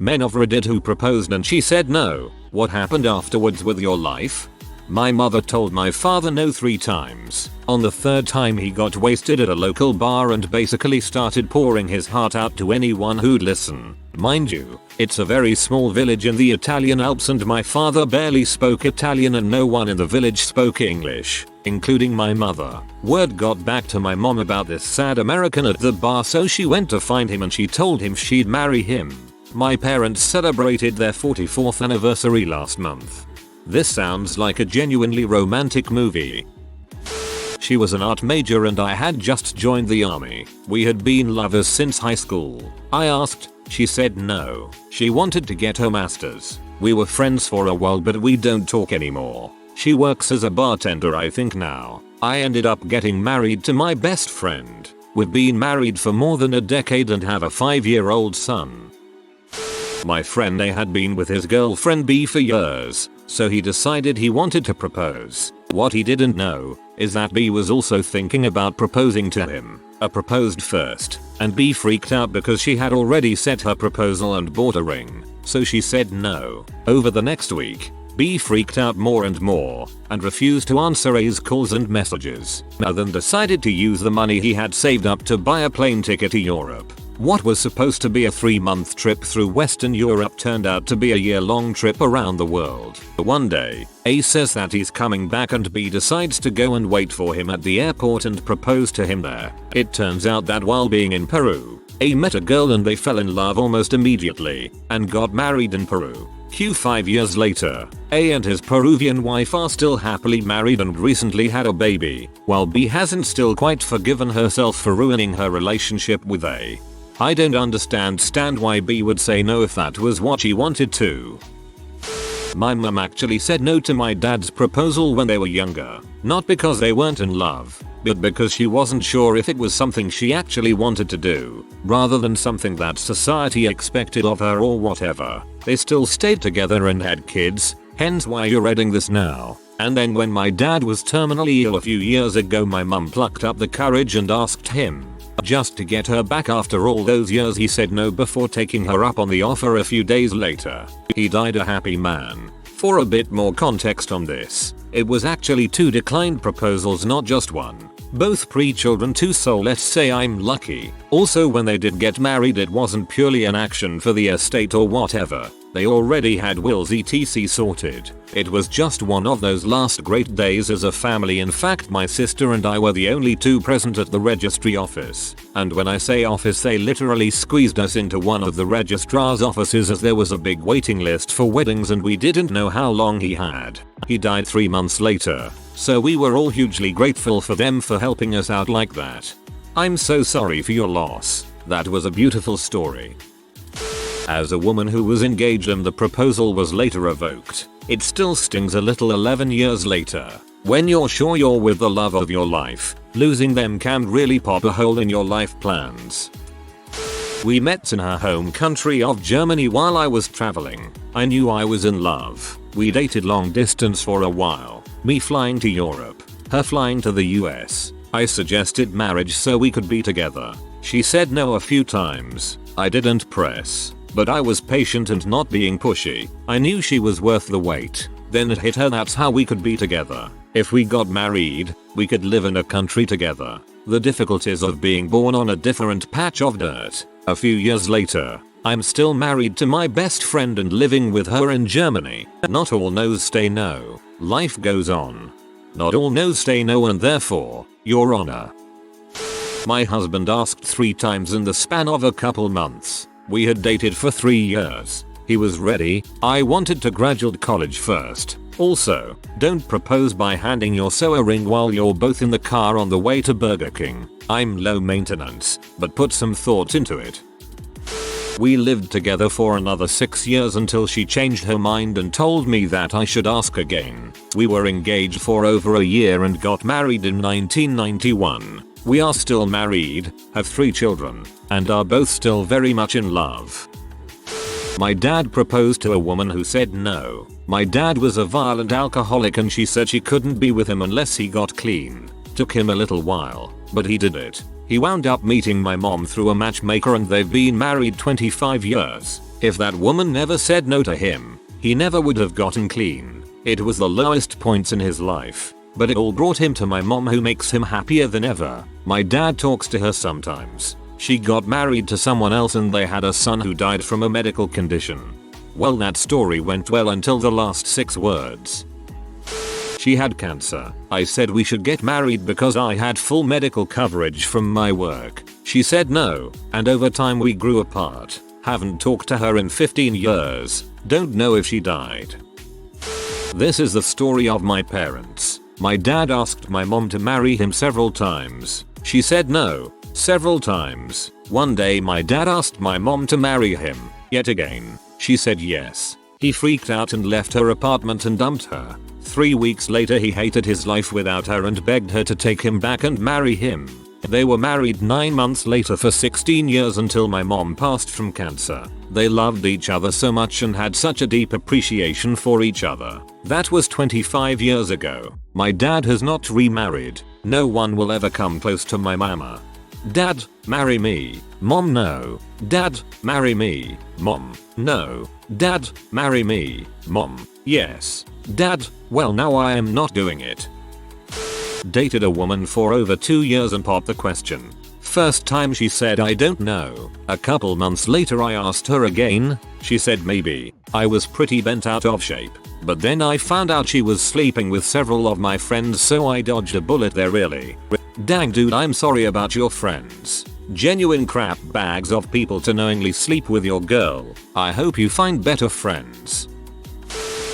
Men of Reddit who proposed and she said no. What happened afterwards with your life? My mother told my father no 3 times. On the 3rd time he got wasted at a local bar and basically started pouring his heart out to anyone who'd listen. Mind you, it's a very small village in the Italian Alps and my father barely spoke Italian and no one in the village spoke English, including my mother. Word got back to my mom about this sad American at the bar, so she went to find him and she told him she'd marry him. My parents celebrated their 44th anniversary last month. This sounds like a genuinely romantic movie. She was an art major and I had just joined the army. We had been lovers since high school. I asked, she said no. She wanted to get her master's. We were friends for a while but we don't talk anymore. She works as a bartender I think now. I ended up getting married to my best friend. We've been married for more than a decade and have a 5-year-old son. My friend A had been with his girlfriend B for years, so he decided he wanted to propose. What he didn't know is that B was also thinking about proposing to him. A proposed first, and B freaked out because she had already set her proposal and bought a ring, so she said no. Over the next week, B freaked out more and more and refused to answer A's calls and messages. Now then decided to use the money he had saved up to buy a plane ticket to Europe. What was supposed to be a 3-month trip through Western Europe turned out to be a year-long trip around the world. One day, A says that he's coming back and B decides to go and wait for him at the airport and propose to him there. It turns out that while being in Peru, A met a girl and they fell in love almost immediately and got married in Peru. 5 years later, A and his Peruvian wife are still happily married and recently had a baby, while B hasn't still quite forgiven herself for ruining her relationship with A. I don't understand why B would say no if that was what she wanted to. My mum actually said no to my dad's proposal when they were younger, not because they weren't in love, but because she wasn't sure if it was something she actually wanted to do, rather than something that society expected of her or whatever. They still stayed together and had kids, hence why you're reading this now. And then when my dad was terminally ill a few years ago, my mum plucked up the courage and asked him, just to get her back after all those years. He said no before taking her up on the offer a few days later. He died a happy man. For a bit more context on this, it was actually 2 declined proposals, not just one. Both pre-children too, so let's say I'm lucky. Also, when they did get married, it wasn't purely an action for the estate or whatever. They already had wills etc sorted. It was just one of those last great days as a family. In fact, my sister and I were the only 2 present at the registry office. And when I say office, they literally squeezed us into one of the registrar's offices as there was a big waiting list for weddings and we didn't know how long he had. He died 3 months later, so we were all hugely grateful for them for helping us out like that. I'm so sorry for your loss. That was a beautiful story. As a woman who was engaged and the proposal was later revoked, it still stings a little 11 years later. When you're sure you're with the love of your life, losing them can really pop a hole in your life plans. We met in her home country of Germany while I was traveling. I knew I was in love. We dated long distance for a while, me flying to Europe, her flying to the US. I suggested marriage so we could be together. She said no a few times. I didn't press, but I was patient and not being pushy. I knew she was worth the wait. Then it hit her, that's how we could be together. If we got married, we could live in a country together. The difficulties of being born on a different patch of dirt. A few years later, I'm still married to my best friend and living with her in Germany. Not all no's stay no. Life goes on. Not all no's stay no, and therefore, Your Honor. My husband asked 3 times in the span of a couple months. We had dated for 3 years. He was ready. I wanted to graduate college first. Also, don't propose by handing your sewer ring while you're both in the car on the way to Burger King. I'm low maintenance, but put some thought into it. We lived together for another 6 years until she changed her mind and told me that I should ask again. We were engaged for over a year and got married in 1991. We are still married, have 3 children, and are both still very much in love. My dad proposed to a woman who said no. My dad was a violent alcoholic and she said she couldn't be with him unless he got clean. Took him a little while, but he did it. He wound up meeting my mom through a matchmaker and they've been married 25 years. If that woman never said no to him, he never would have gotten clean. It was the lowest points in his life, but it all brought him to my mom, who makes him happier than ever. My dad talks to her sometimes. She got married to someone else and they had a son who died from a medical condition. Well, that story went well until the last 6 words. She had cancer. I said we should get married because I had full medical coverage from my work. She said no, and over time we grew apart. Haven't talked to her in 15 years. Don't know if she died. This is the story of my parents. My dad asked my mom to marry him several times. She said no, several times. One day my dad asked my mom to marry him, yet again. She said yes. He freaked out and left her apartment and dumped her. 3 weeks later he hated his life without her and begged her to take him back and marry him. They were married 9 months later for 16 years until my mom passed from cancer. They loved each other so much and had such a deep appreciation for each other. That was 25 years ago. My dad has not remarried. No one will ever come close to my mama. Dad, marry me. Mom, no. Dad, marry me. Mom, no. Dad, marry me. Mom, yes. Dad, well, now I am not doing it. Dated a woman for over 2 years and popped the question. First time she said I don't know. A couple months later I asked her again. She said maybe. I was pretty bent out of shape. But then I found out she was sleeping with several of my friends, so I dodged a bullet there really. Dang dude, I'm sorry about your friends. Genuine crap bags of people to knowingly sleep with your girl. I hope you find better friends.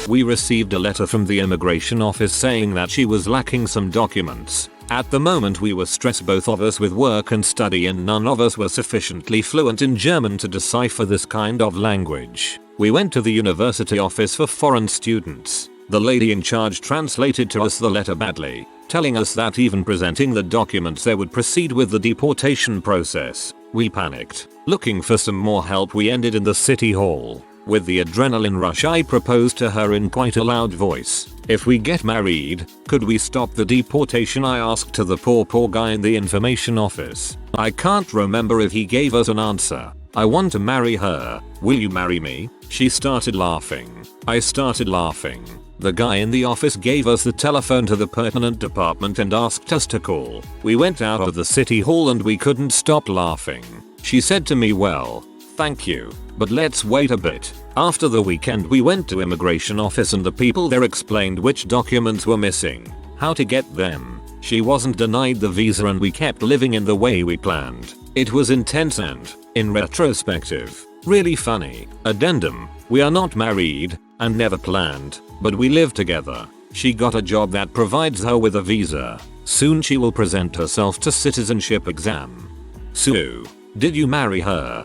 We received a letter from the immigration office saying that she was lacking some documents. At the moment we were stressed, both of us, with work and study, and none of us were sufficiently fluent in German to decipher this kind of language. We went to the university office for foreign students. The lady in charge translated to us the letter badly, telling us that even presenting the documents they would proceed with the deportation process. We panicked. Looking for some more help, we ended in the city hall. With the adrenaline rush, I proposed to her in quite a loud voice. If we get married, could we stop the deportation? I asked to the poor guy in the information office. I can't remember if he gave us an answer. I want to marry her. Will you marry me? She started laughing. I started laughing. The guy in the office gave us the telephone to the pertinent department and asked us to call. We went out of the city hall and we couldn't stop laughing. She said to me, well, thank you, but let's wait a bit. After the weekend we went to immigration office and the people there explained which documents were missing, how to get them. She wasn't denied the visa and we kept living in the way we planned. It was intense and, in retrospective, really funny. Addendum, we are not married and never planned, but we live together. She got a job that provides her with a visa. Soon she will present herself to citizenship exam. So, did you marry her?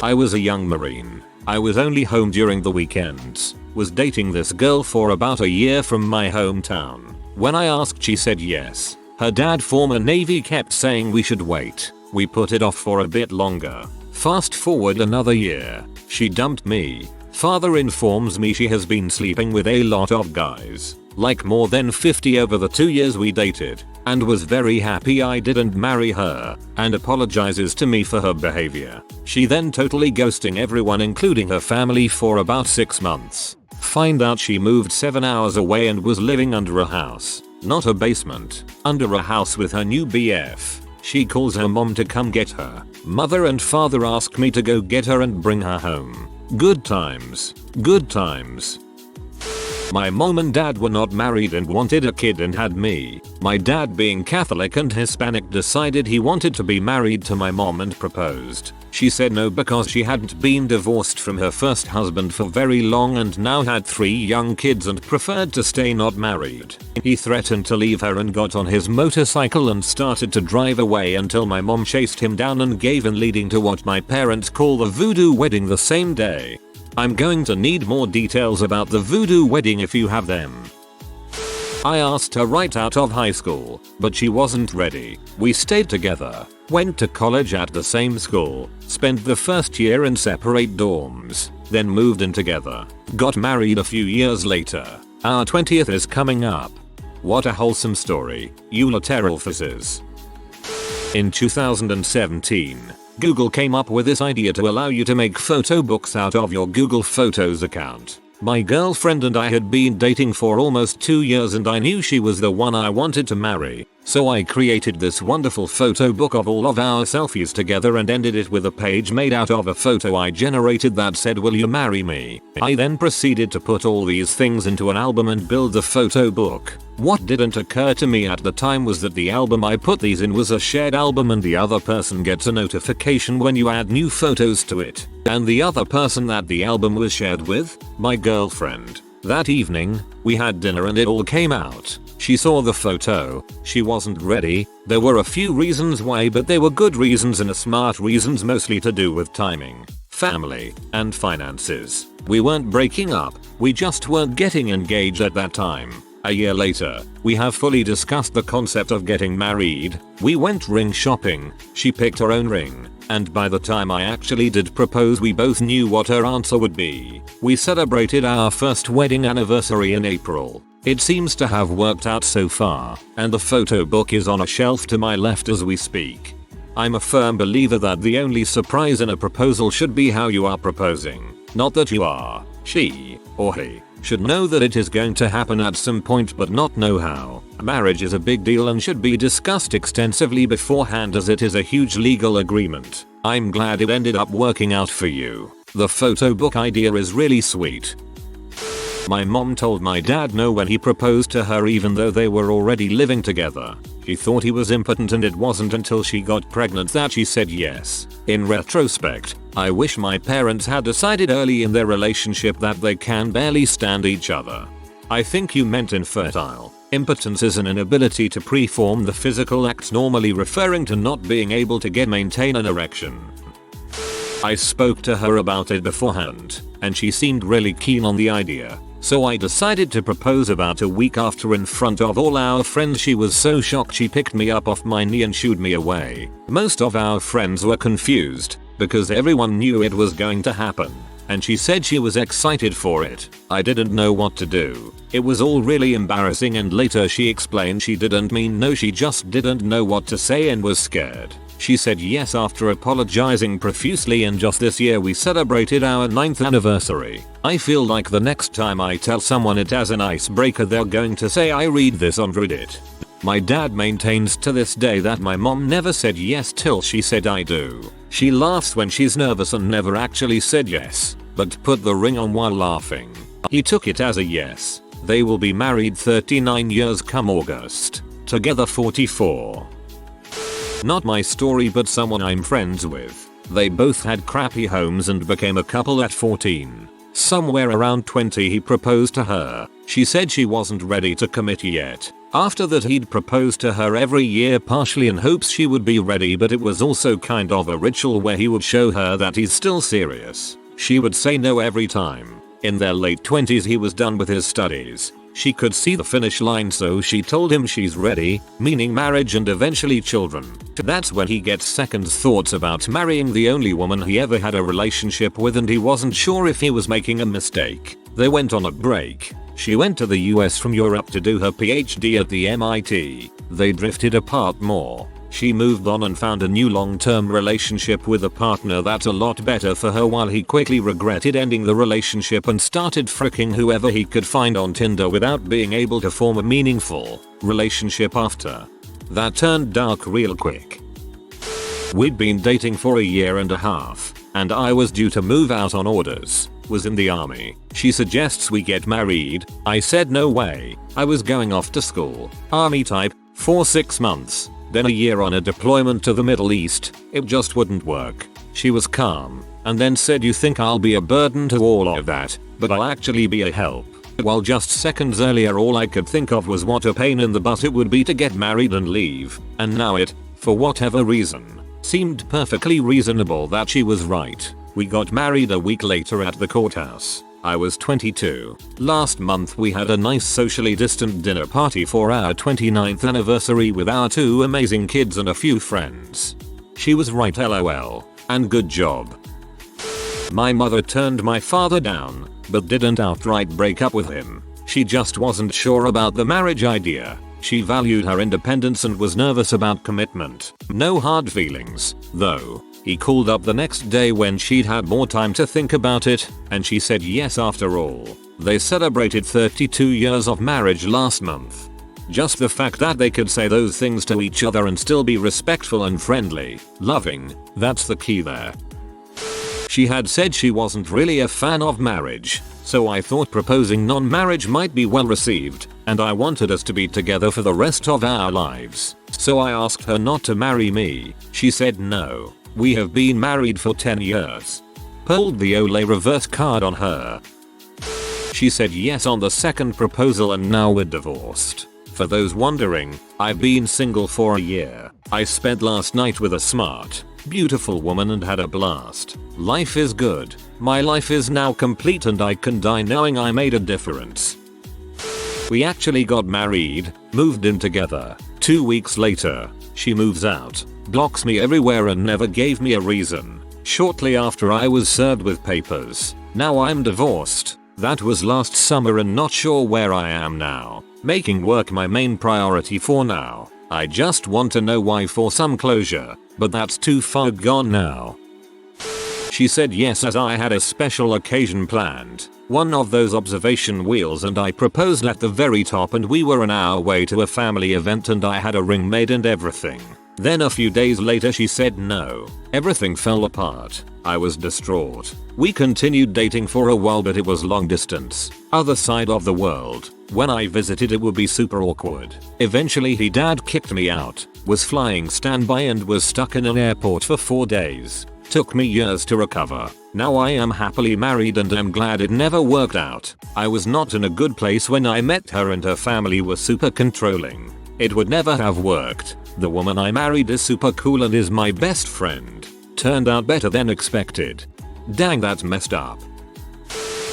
I was a young Marine. I was only home during the weekends. Was dating this girl for about a year from my hometown. When I asked, she said yes. Her dad, former Navy, kept saying we should wait. We put it off for a bit longer. Fast forward another year. She dumped me. Father informs me she has been sleeping with a lot of guys. Like more than 50 over the 2 years we dated. And was very happy I didn't marry her, and apologizes to me for her behavior. She then totally ghosting everyone including her family for about 6 months. Find out she moved 7 hours away and was living under a house. Not a basement, under a house with her new BF. She calls her mom to come get her. Mother and father ask me to go get her and bring her home. Good times. Good times. My mom and dad were not married and wanted a kid and had me. My dad, being Catholic and Hispanic, decided he wanted to be married to my mom and proposed. She said no because she hadn't been divorced from her first husband for very long and now had 3 young kids and preferred to stay not married. He threatened to leave her and got on his motorcycle and started to drive away until my mom chased him down and gave in, leading to what my parents call the voodoo wedding the same day. I'm going to need more details about the voodoo wedding if you have them. I asked her right out of high school, but she wasn't ready. We stayed together, went to college at the same school, spent the first year in separate dorms, then moved in together, got married a few years later. Our 20th is coming up. What a wholesome story. Unilateral phases. In 2017, Google came up with this idea to allow you to make photo books out of your Google Photos account. My girlfriend and I had been dating for almost 2 years and I knew she was the one I wanted to marry. So I created this wonderful photo book of all of our selfies together and ended it with a page made out of a photo I generated that said, "Will you marry me?" I then proceeded to put all these things into an album and build the photo book. What didn't occur to me at the time was that the album I put these in was a shared album and the other person gets a notification when you add new photos to it. And the other person that the album was shared with? My girlfriend. That evening, we had dinner and it all came out. She saw the photo. She wasn't ready. There were a few reasons why, but they were good reasons and smart reasons, mostly to do with timing, family, and finances. We weren't breaking up, we just weren't getting engaged at that time. A year later, we have fully discussed the concept of getting married. We went ring shopping. She picked her own ring. And by the time I actually did propose, we both knew what her answer would be. We celebrated our first wedding anniversary in April. It seems to have worked out so far, and the photo book is on a shelf to my left as we speak. I'm a firm believer that the only surprise in a proposal should be how you are proposing. Not that you are, she, or he, should know that it is going to happen at some point but not know how. Marriage is a big deal and should be discussed extensively beforehand as it is a huge legal agreement. I'm glad it ended up working out for you. The photo book idea is really sweet. My mom told my dad no when he proposed to her even though they were already living together. She thought he was impotent and it wasn't until she got pregnant that she said yes. In retrospect, I wish my parents had decided early in their relationship that they can barely stand each other. I think you meant infertile. Impotence is an inability to perform the physical acts, normally referring to not being able to maintain an erection. I spoke to her about it beforehand, and she seemed really keen on the idea. So I decided to propose about a week after in front of all our friends. She was so shocked she picked me up off my knee and shooed me away. Most of our friends were confused because everyone knew it was going to happen, and she said she was excited for it. I didn't know what to do. It was all really embarrassing, and later she explained she didn't mean no, she just didn't know what to say and was scared. She said yes after apologizing profusely, and just this year we celebrated our 9th anniversary. I feel like the next time I tell someone it as an icebreaker they're going to say I read this on Reddit. My dad maintains to this day that my mom never said yes till she said I do. She laughs when she's nervous and never actually said yes, but put the ring on while laughing. He took it as a yes. They will be married 39 years come August. Together 44. Not my story, but someone I'm friends with. They both had crappy homes and became a couple at 14. Somewhere around 20 he proposed to her. She said she wasn't ready to commit yet. After that he'd propose to her every year, partially in hopes she would be ready, but it was also kind of a ritual where he would show her that he's still serious. She would say no every time. In their late 20s he was done with his studies. She could see the finish line, so she told him she's ready, meaning marriage and eventually children. That's when he gets second thoughts about marrying the only woman he ever had a relationship with, and he wasn't sure if he was making a mistake. They went on a break. She went to the US from Europe to do her PhD at the MIT. They drifted apart more. She moved on and found a new long-term relationship with a partner that's a lot better for her, while he quickly regretted ending the relationship and started fricking whoever he could find on Tinder without being able to form a meaningful relationship after. That turned dark real quick. We'd been dating for a year and a half, and I was due to move out on orders. Was in the army. She suggests we get married. I said no way. I was going off to school. Army type, for 6 months. Then a year on a deployment to the Middle East. It just wouldn't work. She was calm, and then said, "You think I'll be a burden to all of that, but I'll actually be a help." While just seconds earlier all I could think of was what a pain in the butt it would be to get married and leave. And now it, for whatever reason, seemed perfectly reasonable that she was right. We got married a week later at the courthouse. I was 22. Last month we had a nice socially distant dinner party for our 29th anniversary with our 2 amazing kids and a few friends. She was right, lol, and good job. My mother turned my father down, but didn't outright break up with him. She just wasn't sure about the marriage idea. She valued her independence and was nervous about commitment. No hard feelings, though. He called up the next day when she'd had more time to think about it, and she said yes after all. They celebrated 32 years of marriage last month. Just the fact that they could say those things to each other and still be respectful and friendly, loving, that's the key there. She had said she wasn't really a fan of marriage, so I thought proposing non-marriage might be well received, and I wanted us to be together for the rest of our lives. So I asked her not to marry me. She said no. We have been married for 10 years. Pulled the Olay reverse card on her. She said yes on the second proposal and now we're divorced. For those wondering, I've been single for a year. I spent last night with a smart, beautiful woman and had a blast. Life is good. My life is now complete and I can die knowing I made a difference. We actually got married, moved in together. 2 weeks later, she moves out, blocks me everywhere and never gave me a reason. Shortly after I was served with papers. Now I'm divorced. That was last summer and not sure where I am now. Making work my main priority for now. I just want to know why for some closure, but that's too far gone now. She said yes as I had a special occasion planned. One of those observation wheels and I proposed at the very top and we were on our way to a family event and I had a ring made and everything. Then a few days later she said no. Everything fell apart. I was distraught. We continued dating for a while but it was long distance. Other side of the world. When I visited it would be super awkward. Eventually he dad kicked me out. Was flying standby and was stuck in an airport for 4 days. Took me years to recover. Now I am happily married and I'm glad it never worked out. I was not in a good place when I met her and her family was super controlling. It would never have worked. The woman I married is super cool and is my best friend. Turned out better than expected. Dang, that's messed up.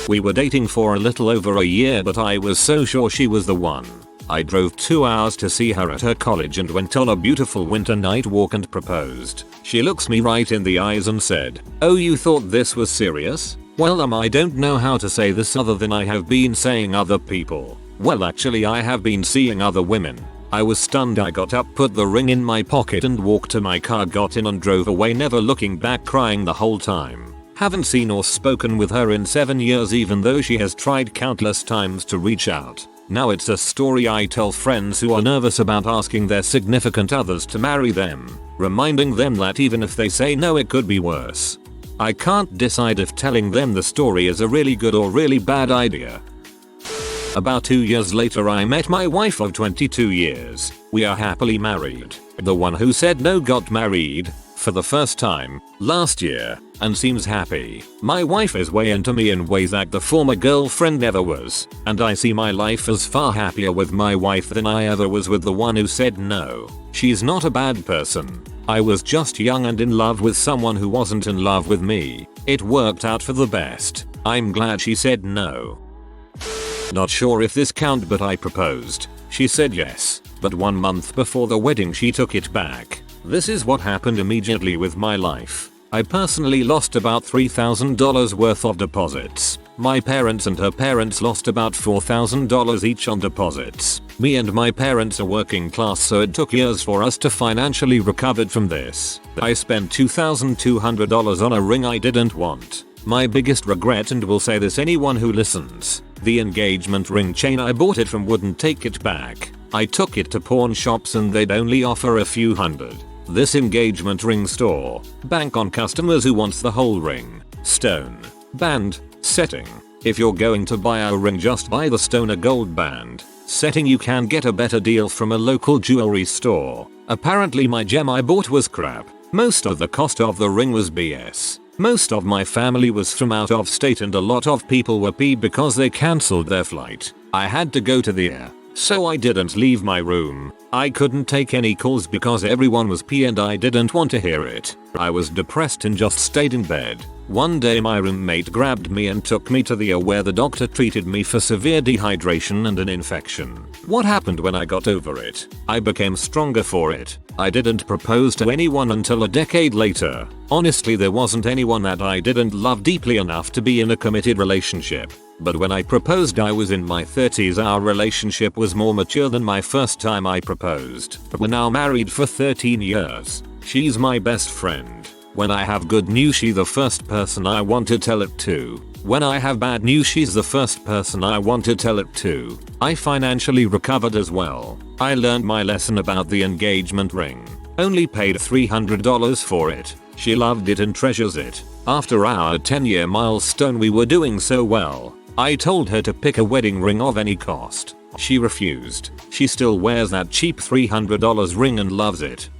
We were dating for a little over a year but I was so sure she was the one. I drove 2 hours to see her at her college and went on a beautiful winter night walk and proposed. She looks me right in the eyes and said, "Oh, you thought this was serious?" Well, I don't know how to say this other than I have been saying other people. Well, actually I have been seeing other women. I was stunned. I got up, put the ring in my pocket and walked to my car, got in and drove away, never looking back, crying the whole time. Haven't seen or spoken with her in 7 years even though she has tried countless times to reach out. Now it's a story I tell friends who are nervous about asking their significant others to marry them, reminding them that even if they say no it could be worse. I can't decide if telling them the story is a really good or really bad idea. About 2 years later I met my wife of 22 years. We are happily married. The one who said no got married, for the first time, last year, and seems happy. My wife is way into me in ways that the former girlfriend never was, and I see my life as far happier with my wife than I ever was with the one who said no. She's not a bad person. I was just young and in love with someone who wasn't in love with me. It worked out for the best. I'm glad she said no. Not sure if this count, but I proposed. She said yes, but 1 month before the wedding she took it back. This is what happened immediately with my life. I personally lost about $3,000 worth of deposits. My parents and her parents lost about $4,000 each on deposits. Me and my parents are working class, so it took years for us to financially recover from this. I spent $2,200 on a ring I didn't want. My biggest regret, and will say this anyone who listens, the engagement ring chain I bought it from wouldn't take it back. I took it to pawn shops and they'd only offer a few hundred. This engagement ring store bank on customers who wants the whole ring, stone, band, setting. If you're going to buy a ring, just buy the stone or gold band setting. You can get a better deal from a local jewelry store. Apparently my gem I bought was crap. Most of the cost of the ring was BS. Most of my family was from out of state and a lot of people were peeved because they cancelled their flight. I had to go to the air, so I didn't leave my room. I couldn't take any calls because everyone was pee and I didn't want to hear it. I was depressed and just stayed in bed. One day my roommate grabbed me and took me to the ER where the doctor treated me for severe dehydration and an infection. What happened when I got over it? I became stronger for it. I didn't propose to anyone until a decade later. Honestly, there wasn't anyone that I didn't love deeply enough to be in a committed relationship. But when I proposed I was in my 30s. Our relationship was more mature than my first time I proposed. We're now married for 13 years. She's my best friend. When I have good news, she's the first person I want to tell it to. When I have bad news, she's the first person I want to tell it to. I financially recovered as well. I learned my lesson about the engagement ring. Only paid $300 for it. She loved it and treasures it. After our 10-year milestone, we were doing so well. I told her to pick a wedding ring of any cost. She refused. She still wears that cheap $300 ring and loves it.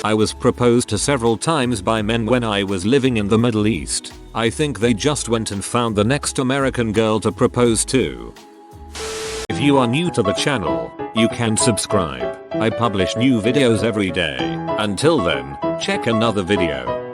I was proposed to several times by men when I was living in the Middle East. I think they just went and found the next American girl to propose to. If you are new to the channel, you can subscribe. I publish new videos every day. Until then, check another video.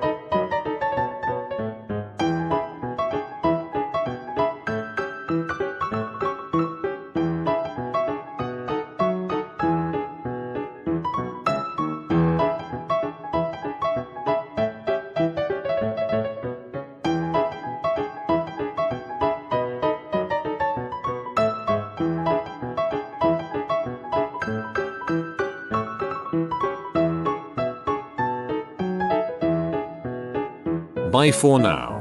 Bye for now.